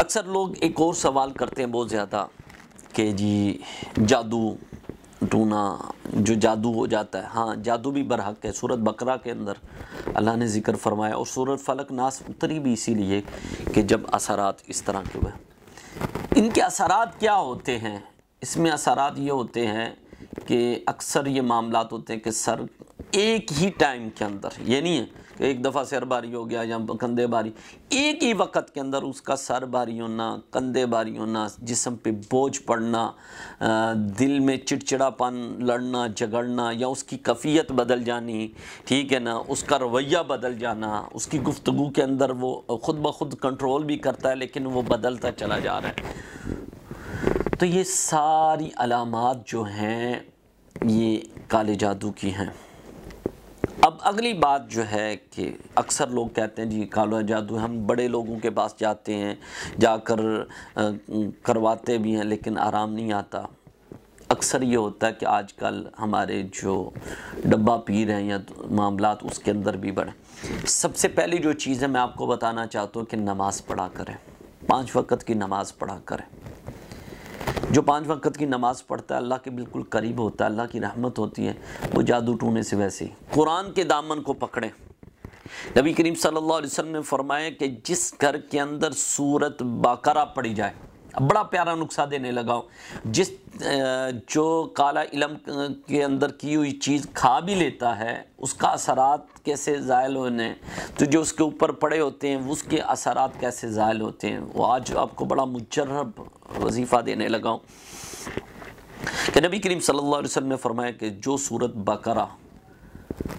अक्सर लोग एक और सवाल करते हैं बहुत ज़्यादा कि जी जादू टूना, जो जादू हो जाता है। हाँ, जादू भी बरहक है। सूरत बकरा के अंदर अल्लाह ने ज़िक्र फरमाया और सूरत फलक नास उतरी भी इसीलिए कि जब असरात इस तरह के हुए। इनके असरात क्या होते हैं? इसमें असरात ये होते हैं कि अक्सर ये मामलात होते हैं कि सर एक ही टाइम के अंदर, ये नहीं है कि एक दफ़ा सर भारी हो गया या कंधे भारी, एक ही वक्त के अंदर उसका सर भारी होना, कंधे भारी होना, जिस्म पे बोझ पड़ना, दिल में चिड़चिड़ापन, लड़ना झगड़ना या उसकी कैफियत बदल जानी, ठीक है ना, उसका रवैया बदल जाना, उसकी गुफ्तगू के अंदर वो ख़ुद ब खुद कंट्रोल भी करता है लेकिन वो बदलता चला जा रहा है। तो ये सारी अलामात जो हैं ये काले जादू की हैं। अब अगली बात जो है कि अक्सर लोग कहते हैं जी काला जादू, हम बड़े लोगों के पास जाते हैं, जाकर करवाते भी हैं लेकिन आराम नहीं आता। अक्सर ये होता है कि आजकल हमारे जो डब्बा पीर हैं या मामलात उसके अंदर भी बढ़े। सबसे पहली जो चीज़ है मैं आपको बताना चाहता हूँ कि नमाज़ पढ़ा करें, 5 वक़्त की नमाज़ पढ़ा करें। जो 5 वक़्त की नमाज़ पढ़ता है अल्लाह के बिल्कुल करीब होता है, अल्लाह की रहमत होती है। वो जादू टूने से वैसे ही कुरान के दामन को पकड़ें। नबी करीम सल्लल्लाहु अलैहि वसल्लम ने फरमाया कि जिस घर के अंदर सूरत बकरा पढ़ी जाए, अब बड़ा प्यारा नुस्खा देने लगा हूँ, जो काला इल्म के अंदर की हुई चीज़ खा भी लेता है उसका असरात कैसे ज़ायल होने, तो जो उसके ऊपर पड़े होते हैं उसके असरात कैसे ज़ायल होते हैं, वो आज आपको बड़ा मुजर्रब वजीफ़ा देने लगा हूँ कि नबी करीम सल्लल्लाहु अलैहि वसल्लम ने फरमाया कि जो सूरत बकरा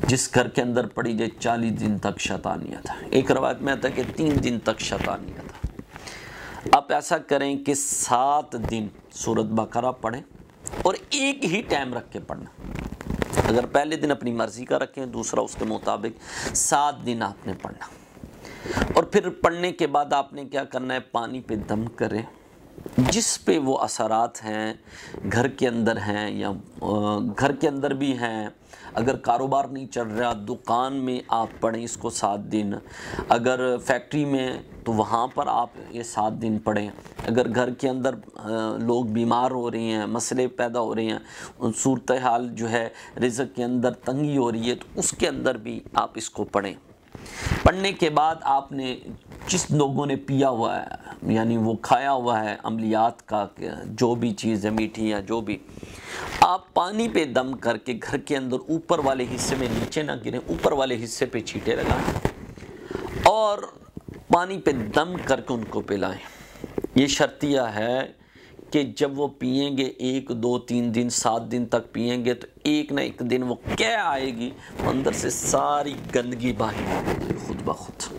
जिस घर के अंदर पड़ी जाए 40 दिन तक शैतानियत है। एक रवायत में आता है कि 3 दिन तक शैतानियत है। आप ऐसा करें कि 7 दिन सूरत बकरा पढ़ें और एक ही टाइम रख के पढ़ना। अगर पहले दिन अपनी मर्ज़ी का रखें, दूसरा उसके मुताबिक 7 दिन आपने पढ़ना। और फिर पढ़ने के बाद आपने क्या करना है, पानी पे दम करें। जिस पे वो असरात हैं घर के अंदर हैं या घर के अंदर भी हैं, अगर कारोबार नहीं चल रहा दुकान में आप पढ़ें इसको 7 दिन, अगर फैक्ट्री में तो वहाँ पर आप ये 7 दिन पढ़ें, अगर घर के अंदर लोग बीमार हो रहे हैं, मसले पैदा हो रहे हैं, सूरत हाल जो है रिज़्क़ के अंदर तंगी हो रही है, तो उसके अंदर भी आप इसको पढ़ें। पढ़ने के बाद आपने जिस लोगों ने पिया हुआ है यानी वो खाया हुआ है अमलियात का जो भी चीज़ है मीठी या जो भी, आप पानी पे दम करके घर के अंदर ऊपर वाले हिस्से में, नीचे ना गिरें, ऊपर वाले हिस्से पे छींटे लगाएं और पानी पे दम करके उनको पिलाएं। ये शर्तिया है कि जब वो पिएंगे 1, 2, 3 दिन 7 दिन तक पिएंगे तो एक ना एक दिन वो क्या आएगी, अंदर से सारी गंदगी बाहर खुद ब खुद।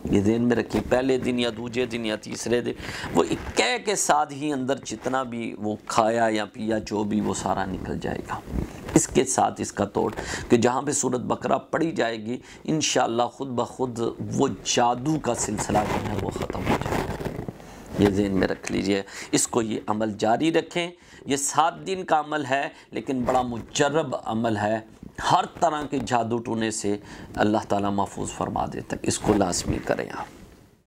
ये ध्यान में रखिए, पहले दिन या दूसरे दिन या तीसरे दिन वो एक कह के साथ ही अंदर जितना भी वो खाया या पिया जो भी वो सारा निकल जाएगा। इसके साथ इसका तोड़ कि जहाँ पे सूरत बकरा पड़ी जाएगी इंशाअल्लाह खुद ब खुद वो जादू का सिलसिला जो है वो ख़त्म हो जाएगा। ये ज़हन में रख लीजिए, इसको ये अमल जारी रखें। ये 7 दिन का अमल है लेकिन बड़ा मुजर्रब अमल है, हर तरह के जादू टूने से अल्लाह ताला महफूज फरमा देता है। इसको लाज़मी करें आप।